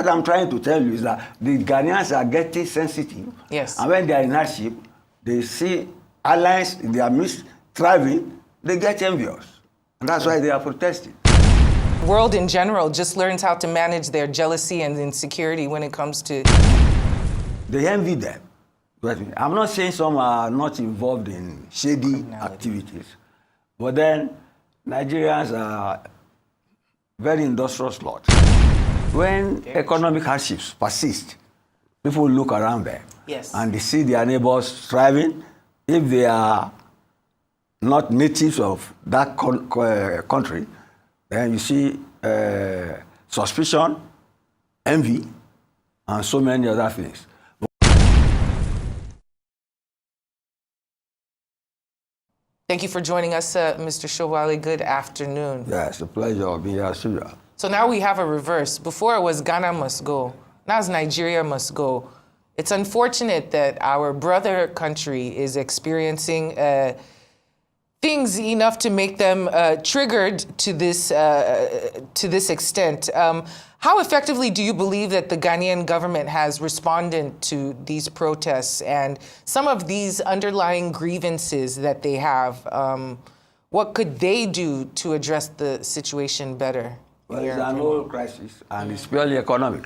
What I'm trying to tell you is that the Ghanaians are getting sensitive. Yes. And when they are in hardship, they see allies in their midst thriving, they get envious. And that's why they are protesting. The world in general just learns how to manage their jealousy and insecurity when it comes to... They envy them. But I'm not saying some are not involved in shady activities, but then Nigerians are very industrious lot. When economic hardships persist, people look around them and they see their neighbors thriving. If they are not natives of that country, then you see suspicion, envy, and so many other things. Thank you for joining us, Mr. Showale. Good afternoon. Yeah, it's a pleasure being here, Suja. So now we have a reverse. Before it was Ghana must go. Now it's Nigeria must go. It's unfortunate that our brother country is experiencing things enough to make them triggered to this extent. How effectively do you believe that the Ghanaian government has responded to these protests and some of these underlying grievances that they have? What could they do to address the situation better? Well, it's an old crisis, and it's purely economic.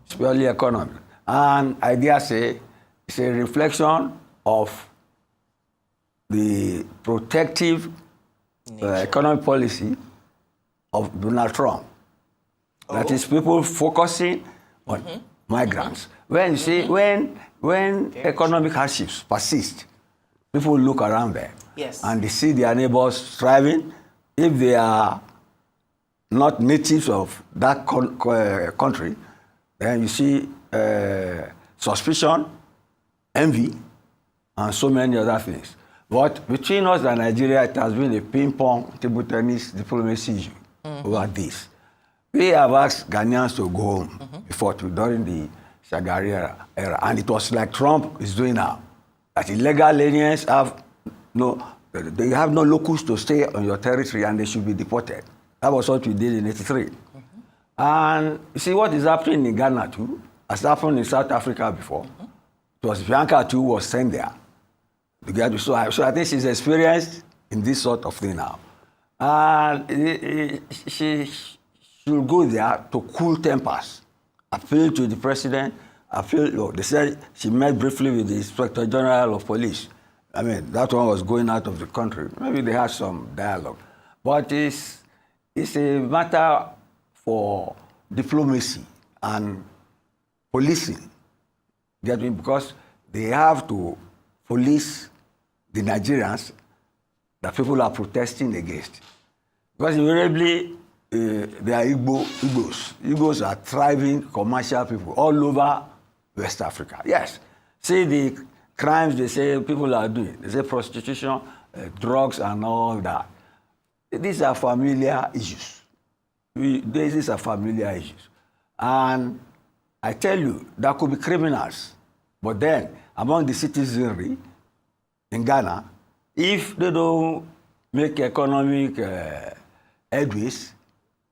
It's purely economic. And I dare say it's a reflection of the protective economic policy of Donald Trump. That is people focusing on migrants. When you see, when economic hardships persist, people look around them and they see their neighbors thriving. If they are not natives of that country, then you see suspicion, envy, and so many other things. But between us and Nigeria, it has been a ping-pong table tennis diplomacy issue over this. We have asked Ghanaians to go home during the Shagari era, and it was like Trump is doing now. That illegal aliens have they have no locus to stay on your territory, and they should be deported. That was what we did in '83. And you see what is happening in Ghana too, has happened in South Africa before. It was Bianca too was sent there. So I think she's experienced in this sort of thing now. And she should go there to cool tempers, appeal to the president, they said she met briefly with the Inspector General of Police. I mean, that one was going out of the country. Maybe they had some dialogue. But it's a matter for diplomacy and policing. Because they have to police the Nigerians that people are protesting against. Because invariably, they are Igbos. Igbos are thriving commercial people all over West Africa. Yes. See the crimes they say people are doing. They say prostitution, drugs, and all that. These are familiar issues. These are familiar issues. And I tell you, there could be criminals. But then, among the citizenry in Ghana, if they don't make economic headways,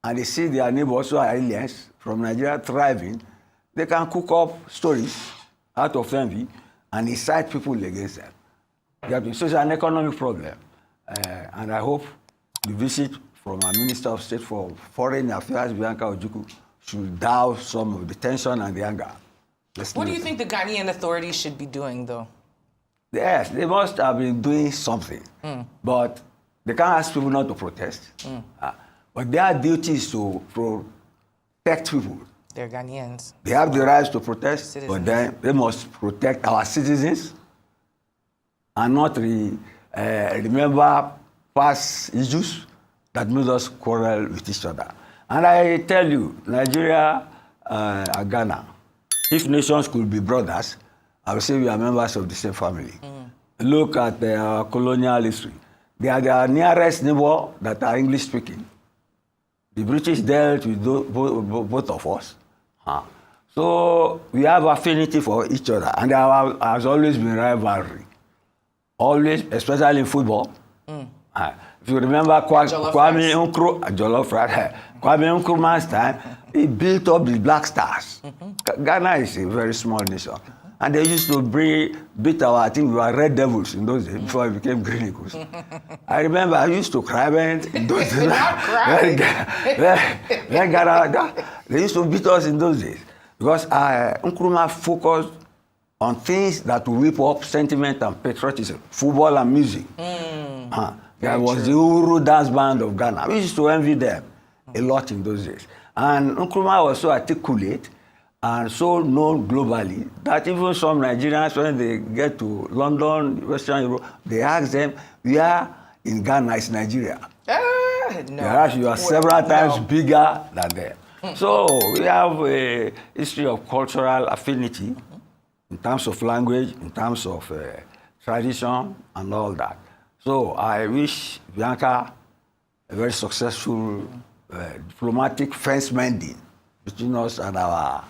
and they see their neighbors who are aliens from Nigeria thriving, they can cook up stories out of envy and incite people against them. So it's an economic problem. And I hope the visit from our Minister of State for Foreign Affairs, Bianca Ojukwu, should douse some of the tension and the anger. What do you think the Ghanaian authorities should be doing, though? Yes, they must have been doing something. But they can't ask people not to protest. But their duty is to protect people. They're Ghanaians. They have the right to protest, Citizens. but then they must protect our citizens and not remember past issues that made us quarrel with each other. And I tell you, Nigeria and Ghana, if nations could be brothers, I would say we are members of the same family. Look at our colonial history. They are the nearest neighbor that are English speaking. The British dealt with both of us. So we have affinity for each other, and there has always been rivalry. Always, especially in football. If you remember Jollof rice. Jollof rice, Kwame Nkrumah's time, he built up the Black Stars. Ghana is a very small nation. And they used to beat I think we were Red Devils in those days before we became Green Eagles. I remember I used to cry when those days. when Ghana, they used to beat us in those days. Because Nkrumah focused on things that will whip up sentiment and patriotism, football and music. There was the Uru dance band of Ghana. We used to envy them a lot in those days. And Nkrumah was so articulate and so known globally that even some Nigerians, when they get to London, Western Europe, they ask them, where in Ghana is Nigeria? No. Whereas you are several times bigger than them. So we have a history of cultural affinity in terms of language, in terms of tradition and all that. So I wish Bianca a very successful diplomatic fence mending between us and our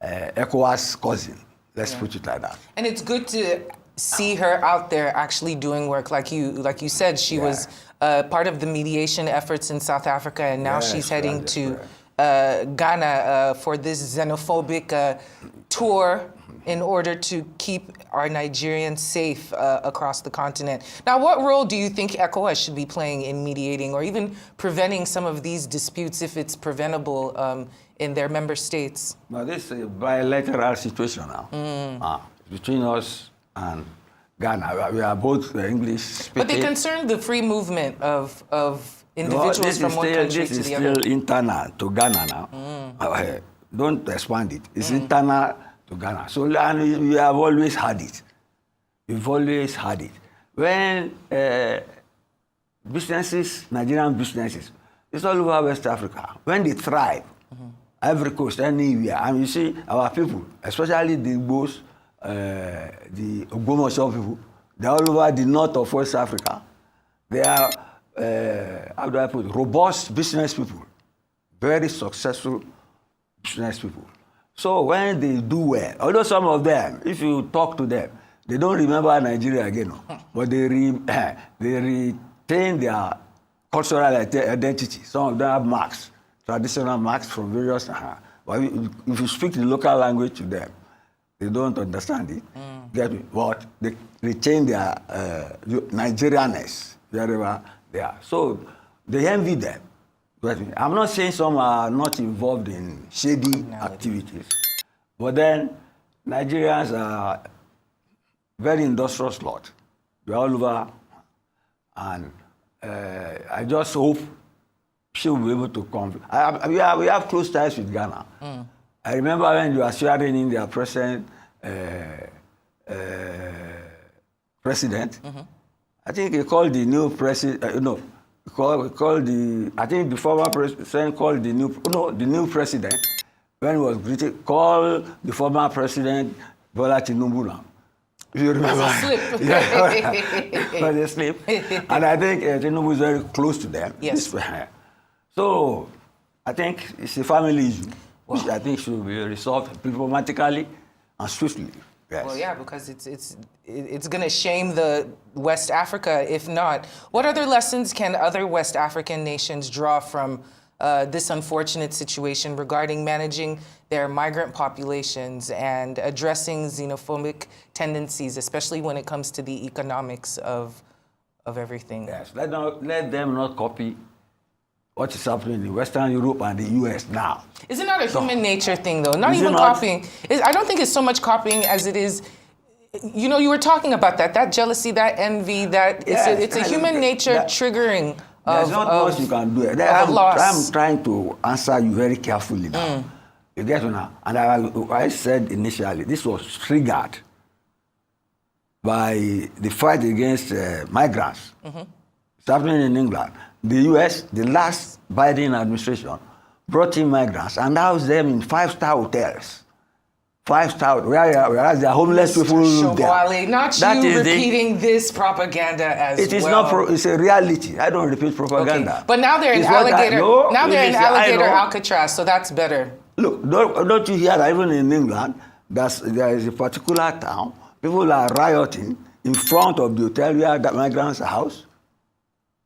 ECOWAS cousin. Let's put it like that. And it's good to see her out there actually doing work. Like you said, she was part of the mediation efforts in South Africa, and now she's heading to Ghana for this xenophobic tour in order to keep our Nigerians safe across the continent. Now, what role do you think ECOWAS should be playing in mediating or even preventing some of these disputes if it's preventable in their member states? Well, this is a bilateral situation now between us and Ghana. We are both English speaking. But they concern the free movement of individuals from one country to the other. This is still internal to Ghana now. Don't expand it. It's internal to Ghana. So, and we have always had it. We've always had it. When businesses, Nigerian businesses, it's all over West Africa. When they thrive, Ivory Coast, anywhere, and you see our people, especially the Igbos, the Ogbomoso people, they're all over the north of West Africa. They are, how do I put it, robust business people, very successful business people. So when they do well, although some of them, if you talk to them, they don't remember Nigeria again, but they retain their cultural identity. Some of them have marks, traditional marks from various. But if you speak the local language to them, they don't understand it. Get me? But they retain their Nigerianness wherever they are. So they envy them. I'm not saying some are not involved in shady activities, but then Nigerians are very industrious lot. We're all over, and I just hope she will be able to come. We have close ties with Ghana. I remember when you were swearing in their president, I think he called the new president, I think the former president called the new president, when he was greeted, called the former president Bola Tinubu now. If you remember. It was a slip. And I think Tinubu is very close to them. Yes. So I think it's a family issue, which I think should be resolved diplomatically and swiftly. Yes. Well, yeah, because it's going to shame the West Africa if not. What other lessons can other West African nations draw from this unfortunate situation regarding managing their migrant populations and addressing xenophobic tendencies, especially when it comes to the economics of everything? Yes, let them not copy what is happening in Western Europe and the US now. Isn't that a human nature thing, though? Not even copying. I don't think it's so much copying as it is, you know, you were talking about that jealousy, that envy, that it's a human nature triggering there's not much you can do. I'm trying to answer you very carefully now. You get me now? And I said initially, this was triggered by the fight against migrants. It's happening in England. The US, the last Biden administration, brought in migrants and housed them in 5-star hotels. 5-star, whereas the homeless people live there. Not you repeating this propaganda as well. It is not, it's a reality. I don't repeat propaganda. Okay. But now they're in Alligator Alcatraz, so that's better. Look, don't you hear that even in England, there is a particular town, people are rioting in front of the hotel where the migrants are housed?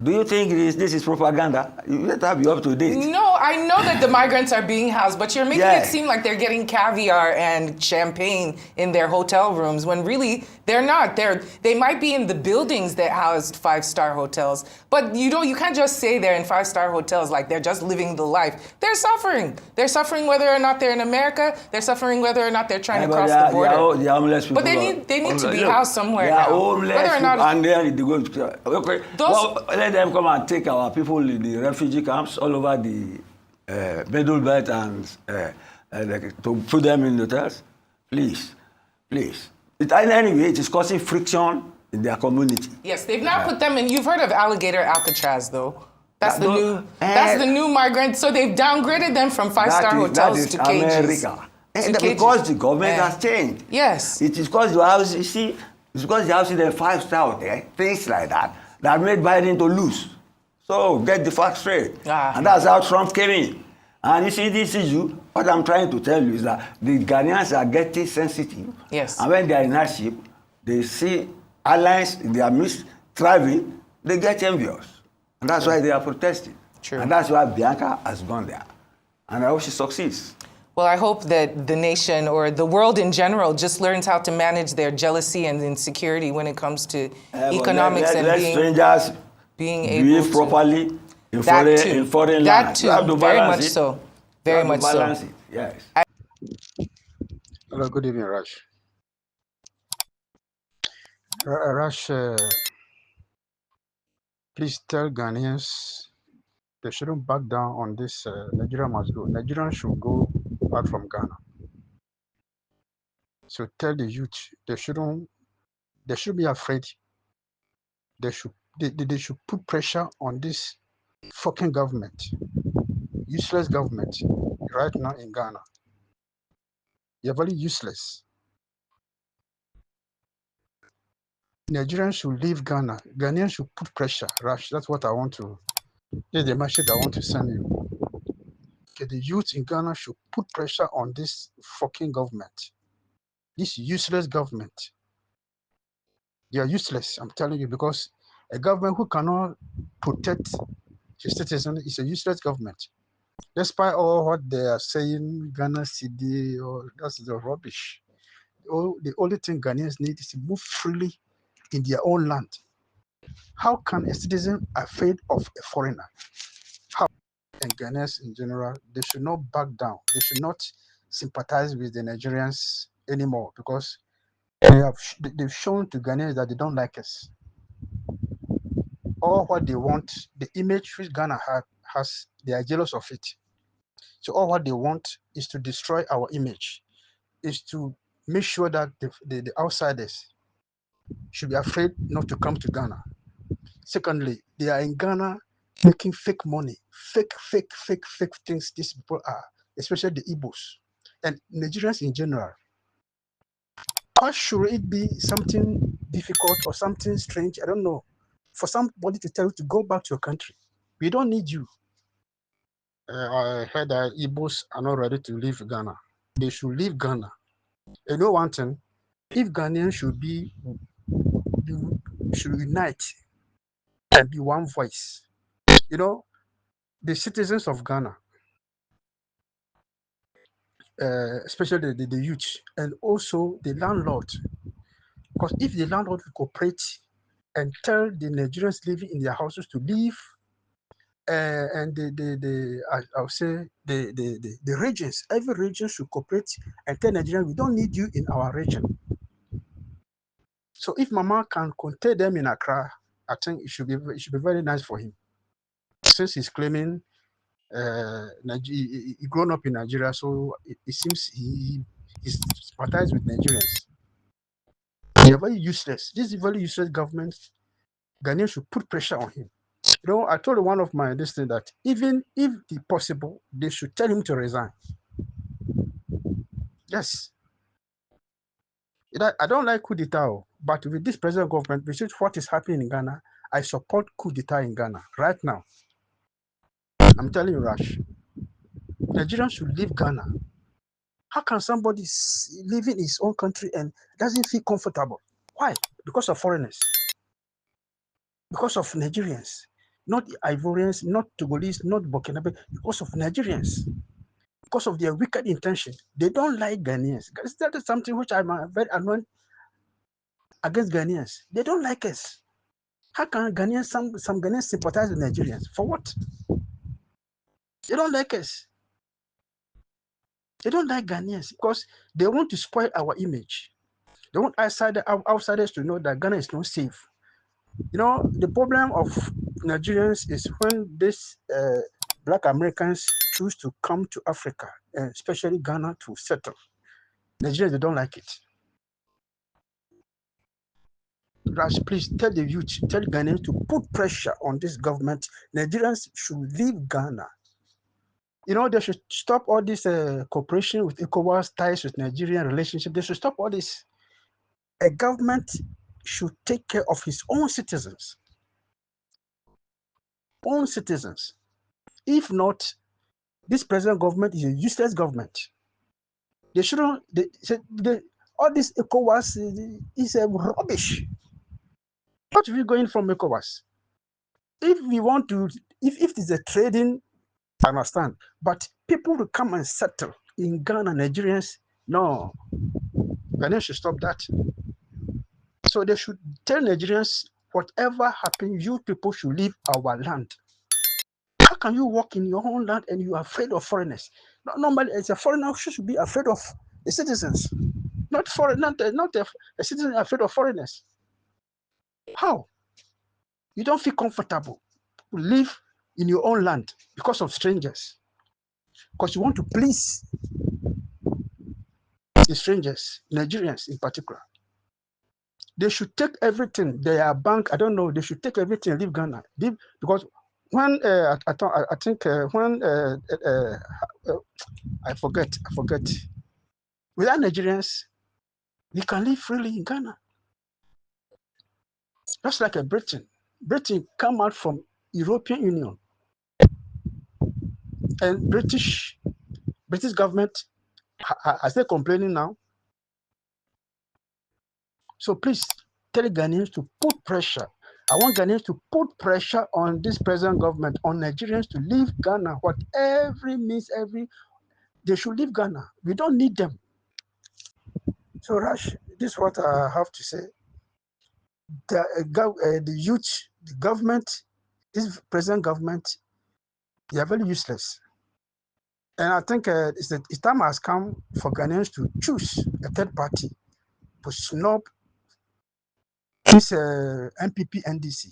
Do you think this is propaganda? You better be up to date. No, I know that the migrants are being housed, but you're making it Yes. seem like they're getting caviar and champagne in their hotel rooms when really they're not. They might be in the buildings that housed five-star hotels, but you can't just say they're in five-star hotels like they're just living the life. They're suffering. They're suffering whether or not they're in America. They're suffering whether or not they're trying to cross the border. They are homeless people. But they need to be housed somewhere They are now. homeless Whether or people, not and then they go to, okay. Well, let them come and take our people in the refugee camps all over the middle belt and to put them in hotels. Please. Anyway, it is causing friction in their community. yes, they've now put them in. You've heard of alligator Alcatraz, though. That's the new migrant. So they've downgraded them from five-star hotels to cages. America. To cages. Because the government has changed. Yes. It is because the house, you see, it's because the house is a five-star hotel, things like that made Biden to lose. So get the facts straight. And that's how Trump came in. And you see, this issue, what I'm trying to tell you is that the Ghanaians are getting sensitive. Yes. And when they are in hardship, they see allies in their midst thriving, they get envious. And that's why they are protesting. True. And that's why Bianca has gone there. And I hope she succeeds. Well, I hope that the nation or the world in general just learns how to manage their jealousy and insecurity when it comes to economics let and strangers being able behave to properly in that foreign that lands. too, You have to very balance much it. so, You very have to much so. balance it. Yes. Hello, good evening, Raj. Raj, please tell Ghanaians they shouldn't back down on this. Nigeria must go. Nigerians should go out from Ghana. So tell the youth they shouldn't be afraid. They should put pressure on this fucking government, useless government right now in Ghana. You're very useless. Nigerians should leave Ghana. Ghanaians should put pressure. Raj, that's what I want to. This is the message I want to send you. Okay, the youth in Ghana should put pressure on this fucking government. This useless government. They are useless, I'm telling you, because a government who cannot protect his citizens is a useless government. Despite all what they are saying, Ghana CD, or that's the rubbish. The only thing Ghanaians need is to move freely in their own land. How can a citizen afraid of a foreigner? How? And Ghanaians in general, they should not back down. They should not sympathize with the Nigerians anymore because they've shown to Ghanaians that they don't like us. All what they want, the image which Ghana has, they are jealous of it. So all what they want is to destroy our image, is to make sure that the outsiders should be afraid not to come to Ghana. Secondly, they are in Ghana making fake money, fake things these people are, especially the Igbos and Nigerians in general. Why should it be something difficult or something strange? I don't know. For somebody to tell you to go back to your country, we don't need you. I heard that Igbos are not ready to leave Ghana. They should leave Ghana. You know one thing, if Ghanaians should unite and be one voice, you know, the citizens of Ghana, especially the youth, and also the landlord, because if the landlord will cooperate and tell the Nigerians living in their houses to leave, and I'll say the regions, every region should cooperate and tell Nigerians we don't need you in our region. So if Mama can contain them in Accra, I think it should be very nice for him, since he's claiming he grown up in Nigeria, so it seems he's sympathized with Nigerians. They are very useless. This is a very useless government. Ghanaians should put pressure on him. You know, I told one of my listeners that even if possible, they should tell him to resign. Yes. I don't like coup d'etat, but with this present government, which is what is happening in Ghana, I support coup d'etat in Ghana right now. I'm telling you, Rash. Nigerians should leave Ghana. How can somebody live in his own country and doesn't feel comfortable? Why? Because of foreigners. Because of Nigerians. not Ivorians, not Togolese, not Burkinabe, because of Nigerians, because of their wicked intention. They don't like Ghanaians. That is something which I'm very annoyed against Ghanaians. They don't like us. How can Ghanaians, some Ghanaians sympathize with Nigerians? For what? They don't like us. They don't like Ghanaians because they want to spoil our image. They want outsiders to know that Ghana is not safe. You know, the problem of Nigerians is when these Black Americans choose to come to Africa, especially Ghana, to settle. Nigerians, they don't like it. Raj, please tell the youth, tell Ghanaians to put pressure on this government. Nigerians should leave Ghana. You know, they should stop all this cooperation with ECOWAS, ties with Nigerian relationship. They should stop all this. A government should take care of his own citizens. Own citizens. If not, this present government is a useless government. They shouldn't. All this ECOWAS is a rubbish. What are we going from ECOWAS? If we want to, if it's a trading, I understand. But people to come and settle in Ghana, Nigerians, no. Ghanaians should stop that. So they should tell Nigerians, whatever happens, you people should leave our land. How can you walk in your own land and you are afraid of foreigners? Normally, as a foreigner, you should be afraid of the citizens, not foreign, not a citizen afraid of foreigners. How? You don't feel comfortable to live in your own land because of strangers, because you want to please the strangers, Nigerians in particular. They should take everything. Their bank, I don't know. They should take everything and leave Ghana. Because when I think when I forget. Without Nigerians, we can live freely in Ghana. Just like a Britain. Britain come out from European Union, and British government are they complaining now? So please tell Ghanaians to put pressure. I want Ghanaians to put pressure on this present government, on Nigerians to leave Ghana. Whatever means, they should leave Ghana. We don't need them. So Rash, this is what I have to say. The youth, the government, this present government, they are very useless. And I think the time has come for Ghanaians to choose a third party to snub this MPP NDC.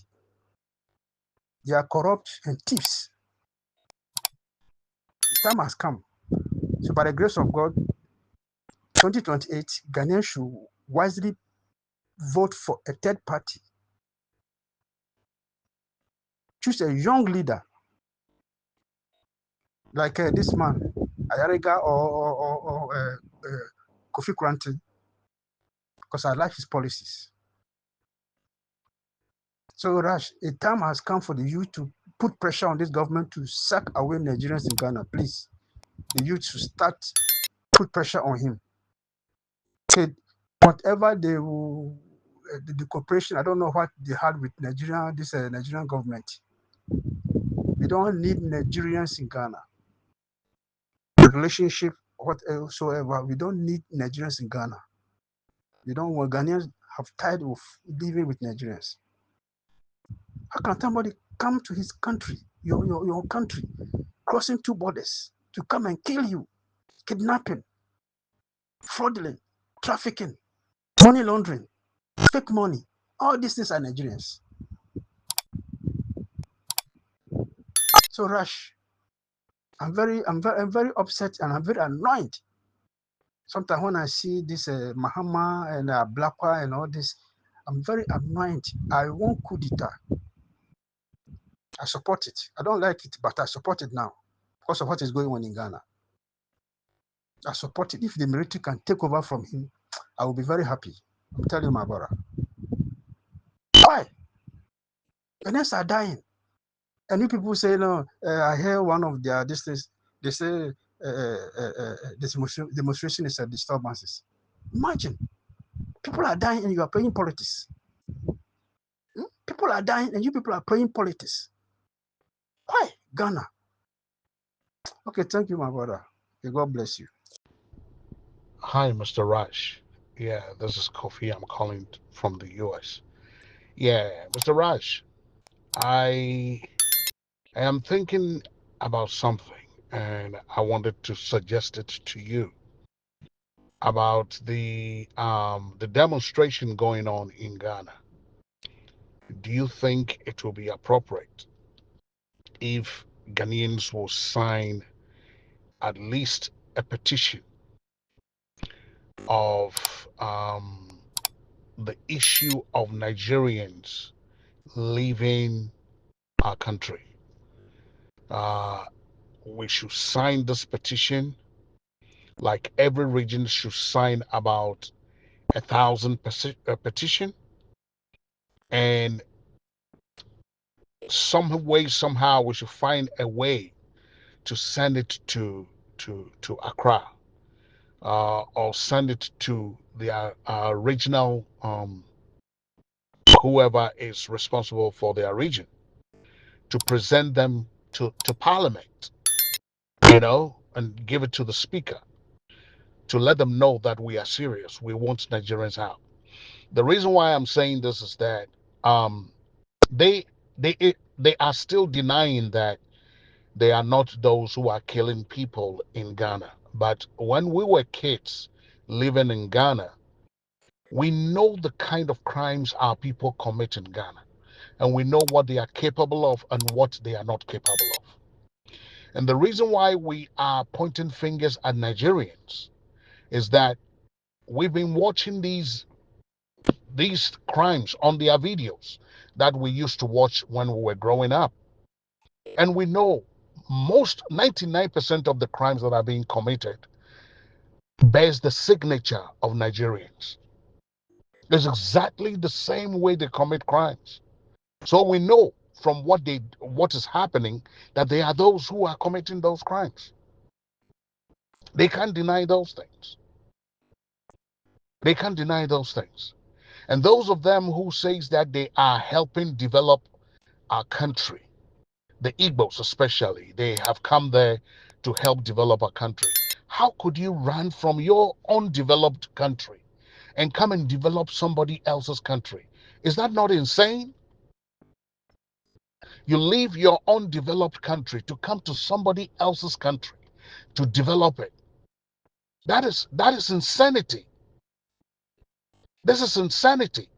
They are corrupt and thieves. The time has come. So by the grace of God, 2028, Ghanaians should wisely vote for a third party. Choose a young leader like this man, Ayariga or Kofi Kurante, because I like his policies. So Rash, a time has come for the youth to put pressure on this government to sack away Nigerians in Ghana. Please, the youth should start put pressure on him. Okay, whatever the cooperation, I don't know what they had with Nigeria, this Nigerian government. We don't need Nigerians in Ghana. The relationship, whatsoever, we don't need Nigerians in Ghana. We don't want Ghanaians have tired of living with Nigerians. How can somebody come to his country, your country, crossing two borders to come and kill you, kidnapping, fraudulent, trafficking, money laundering, fake money? All these things are Nigerians. So Rash, I'm very upset and I'm very annoyed. Sometimes when I see this Mahama and Blakwa and all this, I'm very annoyed. I want coup d'etat. I support it. I don't like it, but I support it now because of what is going on in Ghana. I support it. If the military can take over from him, I will be very happy. I'm telling you, my brother. Why? Ghanaians are dying. And you people say, no, I hear one of their distance, they say this demonstration is a disturbances. Imagine, people are dying and you are playing politics. People are dying and you people are playing politics. Why Ghana? Okay, thank you, my brother. Okay, God bless you. Hi, Mr. Raj. Yeah, this is Kofi. I'm calling from the US. Yeah, Mr. Raj, I am thinking about something and I wanted to suggest it to you about the demonstration going on in Ghana. Do you think it will be appropriate if Ghanaians will sign at least a petition of the issue of Nigerians leaving our country? Uh, we should sign this petition, like every region should sign about 1,000 petition, and some way, somehow, we should find a way to send it to Accra, or send it to the regional, whoever is responsible for their region, to present them to Parliament, and give it to the Speaker to let them know that we are serious. We want Nigerians out. The reason why I'm saying this is that um, they they are still denying that they are not those who are killing people in Ghana. But when we were kids living in Ghana, we know the kind of crimes our people commit in Ghana, and we know what they are capable of and what they are not capable of. And the reason why we are pointing fingers at Nigerians is that we've been watching these crimes on their videos that we used to watch when we were growing up. And we know most 99% of the crimes that are being committed bears the signature of Nigerians. It's exactly the same way they commit crimes. So we know from what is happening that they are those who are committing those crimes. They can't deny those things. They can't deny those things. And those of them who says that they are helping develop our country, the Igbos especially, they have come there to help develop our country. How could you run from your undeveloped country and come and develop somebody else's country? Is that not insane? You leave your undeveloped country to come to somebody else's country to develop it. That is insanity. This is insanity.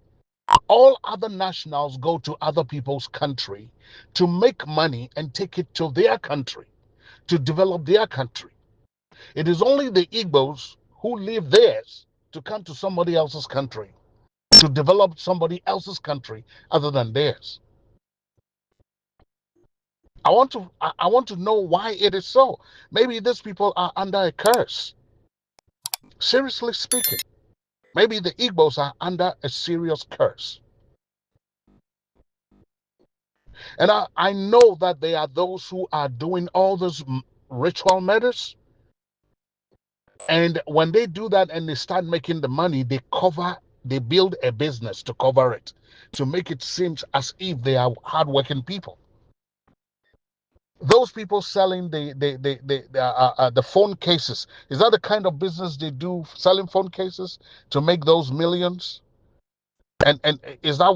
All other nationals go to other people's country to make money and take it to their country to develop their country. It is only the Igbos who leave theirs to come to somebody else's country to develop somebody else's country other than theirs. I want to know why it is so. Maybe these people are under a curse. Seriously speaking, maybe the Igbos are under a serious curse. And I know that they are those who are doing all those ritual murders. And when they do that and they start making the money, they build a business to cover it, to make it seem as if they are hardworking people. Those people selling the phone cases, is that the kind of business they do, selling phone cases to make those millions? And is that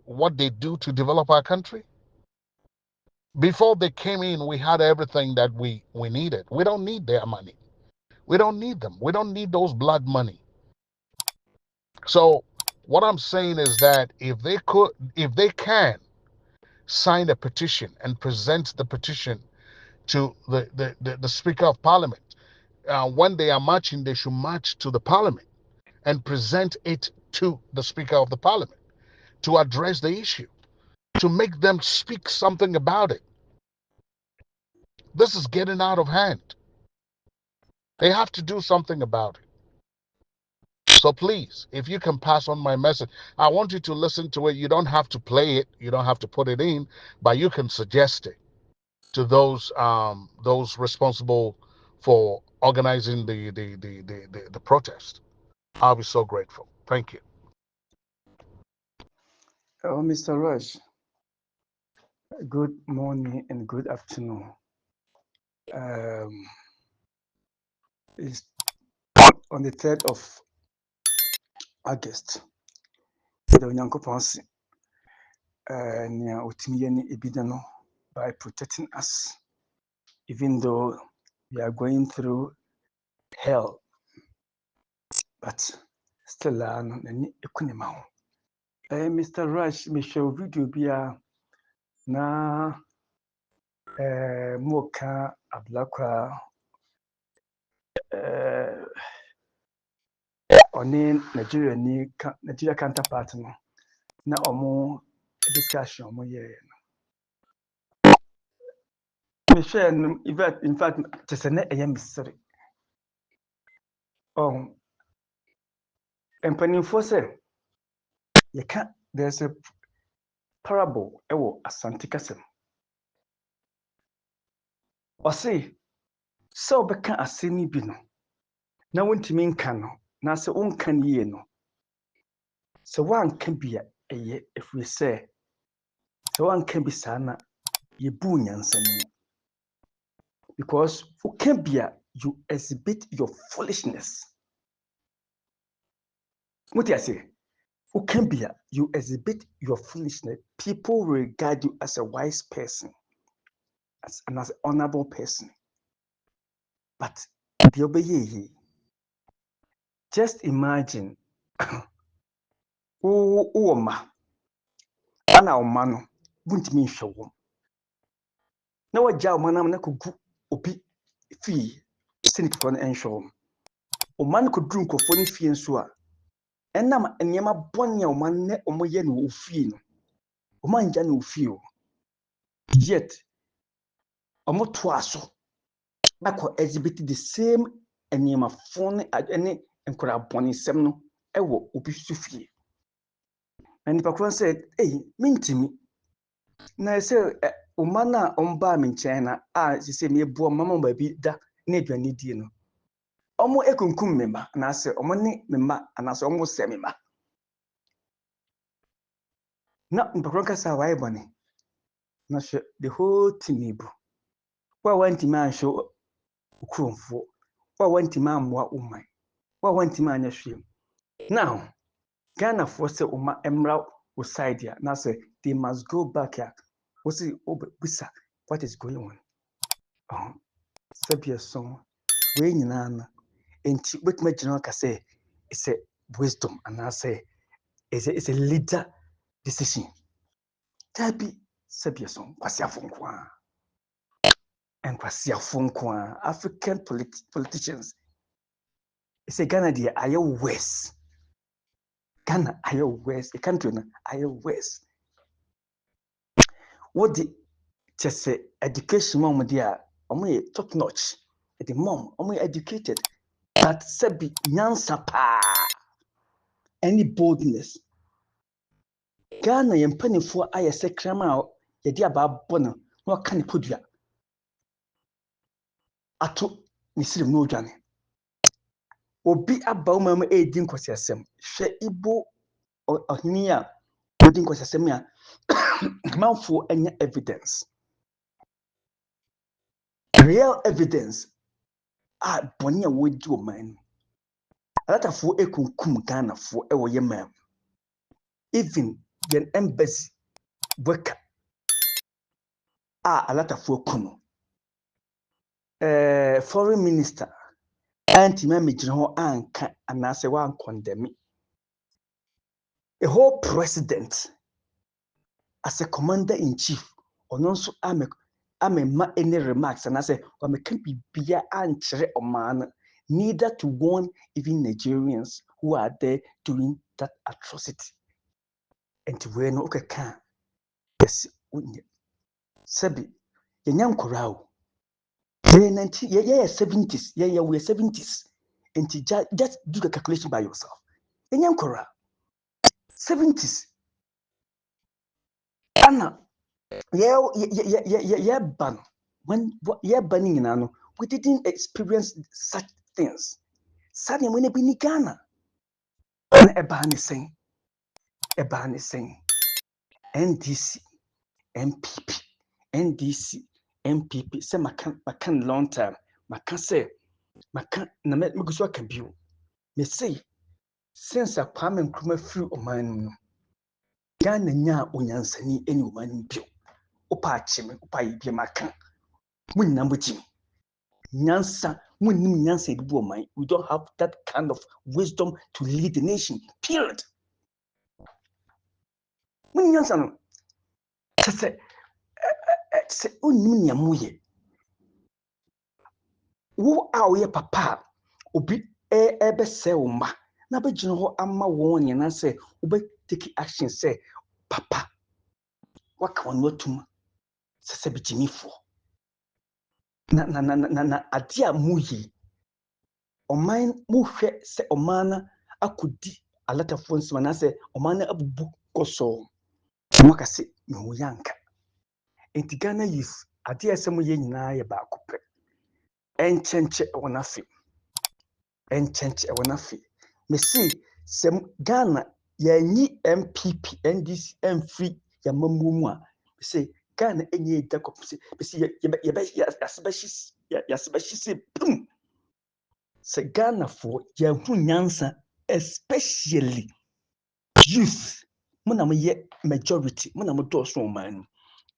what they do to develop our country? Before they came in, we had everything that we needed. We don't need their money. We don't need them. We don't need those blood money. So what I'm saying is that if they can sign a petition and present the petition to the Speaker of Parliament, when they are marching, they should march to the Parliament and present it to the Speaker of the Parliament to address the issue, to make them speak something about it. This is getting out of hand. They have to do something about it. So please, if you can pass on my message, I want you to listen to it. You don't have to play it, you don't have to put it in, but you can suggest it to those responsible for organizing the protest. I'll be so grateful. Thank you. Oh, Mr. Rush, Good morning and good afternoon. It's on the 3rd of August. The Onyankopɔn se nea otumi yɛ ne ebi da no by protecting us, even though we are going through hell, but still no n'ani eku ne ma ho. Mr. Rush, mehwɛ video bi a na moka ablakwa ɔne Nigeria counterpart no na ɔmo discussion ɔmo yɛɛ no. Mehwɛ no, in fact, kyerɛ sɛ na ɛyɛ me sere. Mpanimfoɔ sɛ yɛka there's a parable ɛwɔ Asante Kasam. Ɔse sɛ wobɛka asɛm no bi no na wontumi nka no na sɛ wonka no yie no, sɛ woanka bi a ɛyɛ ɛfiri sɛ woanka bi saa na yɛbu nyansani. Because woka bi a you exhibit your foolishness. What I say? Woka bi a you exhibit your foolishness. People regard you as a wise person, as an honorable person. But the obey just imagine Oma ana Oma no wuntimi nhwɛ wo. Na wagya Oma na kogu obi fie sinikfo no nhwɛ wo. Oma no koduru nkofo no fie nso a ɛnam nneɛma bɔne a Oma ne ɔmo yɛ no ofie no. Oma ngya no ofie o. Yet ɔmo toa so akɔ exhibit the same nneɛmafo ne nkora bɔnesɛm no ɛwɔ obi so fie. Na nipa koro sɛ mintimi na sɛ Oma na ɔmbaa me nkyɛn na sɛ meboa mama baabi da na aduane die no ɔmo ekunkum me ma na sɛ ɔmo ne me ma ana sɛ ɔmo sɛ me ma na nipa koro kasa wayɛ bɔne na hwɛ the whole team bu wa wantimi anhwɛ ukuromfo wa wantimi ammoa woman wa wantimi anya hwɛ. Now Ghana for say Oma emra wo side ya na say they must go back ya. What is bisa what is going on? Sabia song we nyina na enti wetima gyina ka say it's a wisdom and I say it's a leader decision. Tabi sabia song kwasiafo nko a. And kwasiafo nko a African politicians. It's a Ghana dia aye west. Ghana aye west, the country na aye west. What the just education mom there, top notch. The mom, educated. But sebi nyansa pa. Any boldness. Ghana yempanifo aye se krama yedi aba bono no ka ne podua. Ato ne sirim no odwane. Obi aba mama edi nkwasiasem. Hwe Igbo ohini a odi nkwasiasem a manfo anya evidence. Real evidence bɔne a wɔdi wɔ man no. Alatafoɔ ekunkum Ghanafoɔ ɛwɔ yɛ man. Even yɛn embassy worker alatafoɔ kuno. Foreign minister antimi amegyina hɔ anka anaasɛ wan condemn. A whole president as a commander in chief ɔno nso amema any remarks anaasɛ ɔmeka bibia ankyerɛ ɔman no. Neither to warn even Nigerians who are there doing that atrocity. And to wear no can yes, Sabi, Yanyan Korao. Yeah, 70s, yeah, we're 70s. And just do the calculation by yourself. Yanyan Korao, 70s. Anna, yeah, ban. When yeah, banning in Ano, we didn't experience such things. Suddenly, when it be in Ghana, a ban is saying, NDC, MPP, NDC, MPP, say makan long time, makan say, makan na me go so can bio. Me say, since a Kwame Nkrumah free oman no, Ghana nya onyansani eni oman bio. Opa achime, opa yibia makan. Mun nambo jim. Nyansa, mun nim nyansa ebibu oman. We don't have that kind of wisdom to lead the nation. Period. Mun nyansa no. Se onim nya moye. Wo a wo ye papa obi ebe se wo ma na be gina ho ama wo nyina se wo be take action say papa waka won watum se be jimifo na ade a muyi oman mu hwe se oman akodi alatafo nsima na se oman abubu koso waka se me ho yanka enti Ghana youth ade asem ye nyina ye ba akopɛ enchenche wonafi enchenche wonafi me see sem Ghana yanyi MPP NDC free ya mamumu a me say Ghana enye dakop se me see yasebashis se pum se Ghana for ya hu nyansa especially youth muna ye majority muna mo do so man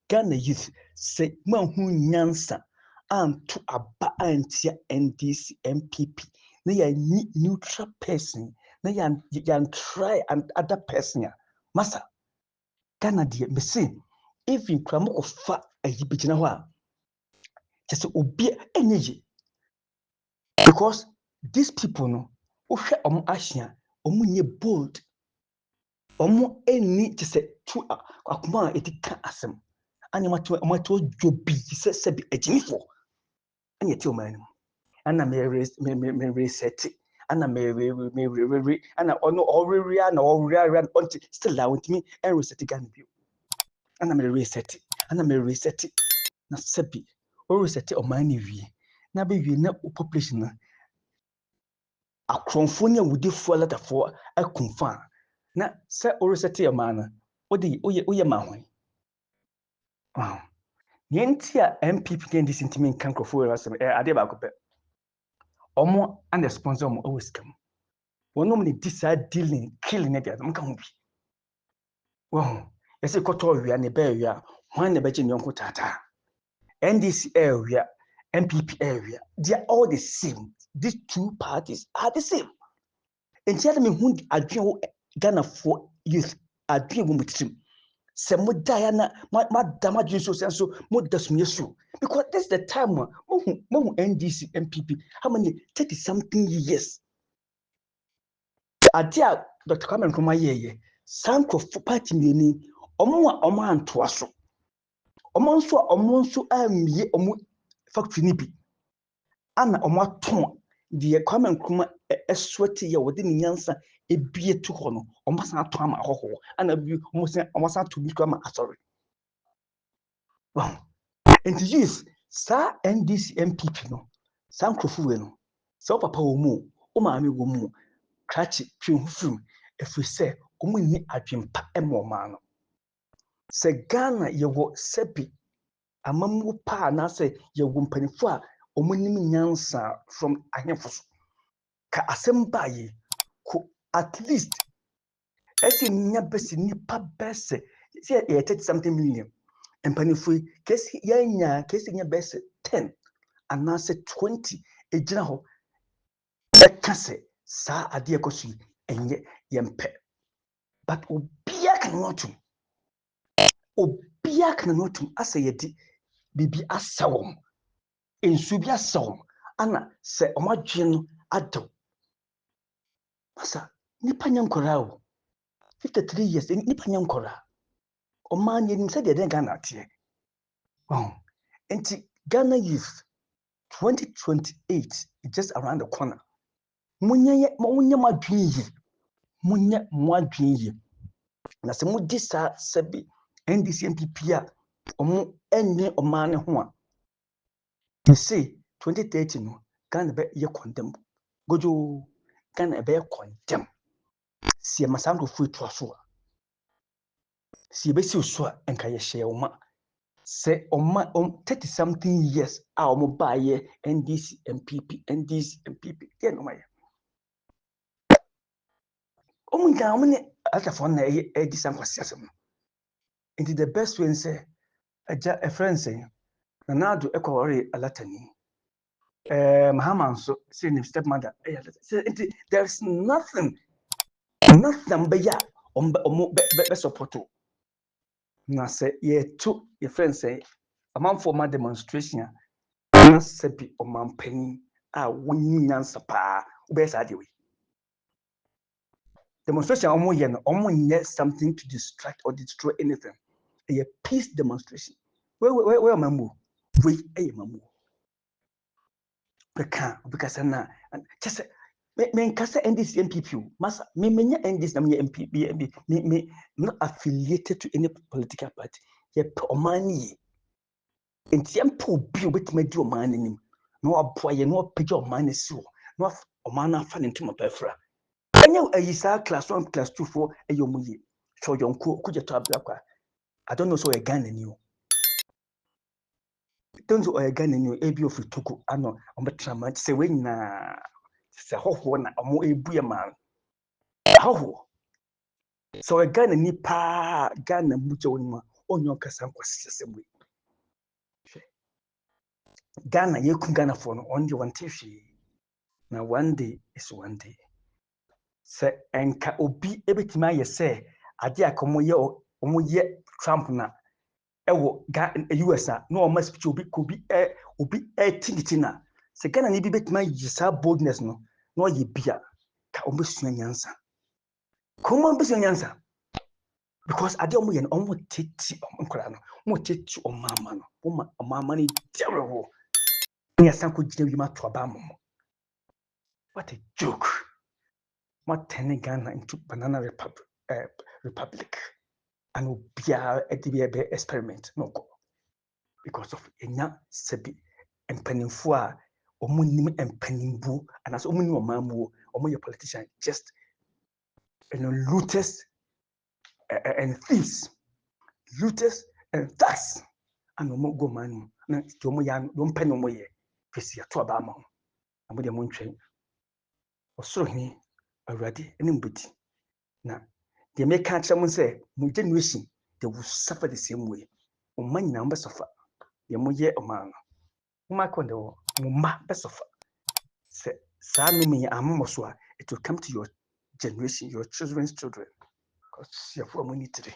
Ghana youth se ma hu nyansa anto aba antia NDC MPP na ya neutral person na ya try and other person ya masa Ghana de me say even kramo ofa ayibigina ho a just obi enyeje because these people no ohwe omo ahia omo nye bold omo eni just tu akoma etika asem ani mato jobi se bi ejinifo ani eti o man ana me reset ana me ana ono already ana already until still I want me and reset Ghana bio ana me reset na sebi o reset o man ni wie na be wie na population na akronfo ne wudifo latafo akumfa na se o reset e man na odi oye ma hwan wow yenti a MPP can disintimi kan krofo we asem ade ba ko pe omo and sponsor omo always come wonom ne decide dealing killing ne dia mka hu bi wow yesi koto wia ne ba wia hwan ne ba je nyonko tata NDC area MPP area they are all the same these two parties are the same entiade me hu adwen Ghana for youth adwen wo mutrim se mo daya na ma damage so senso mo dasumye so because this is the time mo NDC MPP how many 30 something years adia Dr. Kwame Nkrumah yeye sanko party meni omo antoa so omo nso amie omo factory ni bi ana omo aton de Kwame Nkrumah eswete ye wode ni nyansa ebie tu ho no omo san aton ama hoho ana bi omo san to bi ama asori wow and youth sa NDC MPP no sankrofo we no sa papa wo mu o maame wo mu krachi twehufum efise omo ni adwempa emoma no se Ghana yewo sebi amamu pa na se yewo mpanifo a omo nim nyansa from ahemfo so ka asem baye ko at least esi nya besi nipa bese se 30 something million mpanifo kesi nya bese 10 anase 20 ejina ho ekase sa ade ekosu enye yempe but obia kan notum asa yedi bibi asawom ensu bi asawom ana se omadwe no adaw asa nipa nyankora o 53 years nipa nyankora o man yenim se de den Ghana tie enti Ghana youth 2028 is just around the corner munye madwin na se mudi sa sebi NDC MPP a omo enye omane ho a they say 2030 no Ghana be ye condemn gojo Ghana be condemn si masango fu to so a si be si so a enka ye hye wo ma Say on 30 something years, our mobile NDC MPP, NDC MPP, yeah, no, my. Oh, my God, I'm phone a decent question. Into the best way, say, a friend saying, Nanado Echo a Latini. Mahaman so saying him stepmother. There's nothing but ya on support. Na say, ye too, your friend say, a man for my demonstration. Na sebi o man penny wonyi nyansa pa ube sa dewe demonstration omo ye no omo nye something to distract or destroy anything a peace demonstration where mamu we mamu because na just me nkasa NDC MPP masa me menya NDC na me MPP me not affiliated to any political party ye omani enti empo bi obetime di omani nim no aboa ye no page omani si wo no omani afa ne ntoma bafra enya ayisa class 1 class 2 for eyomuye so yonko kujeto ablakwa I don't know so a Ghana ni o don't so a Ghana ni ebi of Togo ano ometrama se we nyina se hoho na omo ebu ma hoho so a Ghana ni pa Ghana muche wonima onyo kasa nkwasesem we Ghana yeku Ghana for no on the one tishi na one day is one day se enka obi ebetima ye se ade akomo ye Trump na ewo US no o mas obi tiniti na se Ghana ni bi betima yisa boldness no no ye bia ka o besua nyansa komo besua nyansa because ade omo ye no omo teti onkora no omo teti omama no omama ni derewo ni asanko gina wi ma to aba mo what a joke what turning Ghana into banana republic and obia edibia experiment no go because of enya sebi empanimfo a omunim empanimbu and as omunim omamu omoye politician just looters and thieves looters and thugs and omo go manu na ti omo ya no mpani omoye kwesi ato aba ama amo de mo ntwen osoro hini awurade enim beti na the make kyerem say mo generation they will suffer the same way omma nyina mbe suffer ye mo ye omano omma konde wo mma be suffer say sa no me ammo so a it will come to your generation your children's children because you for money today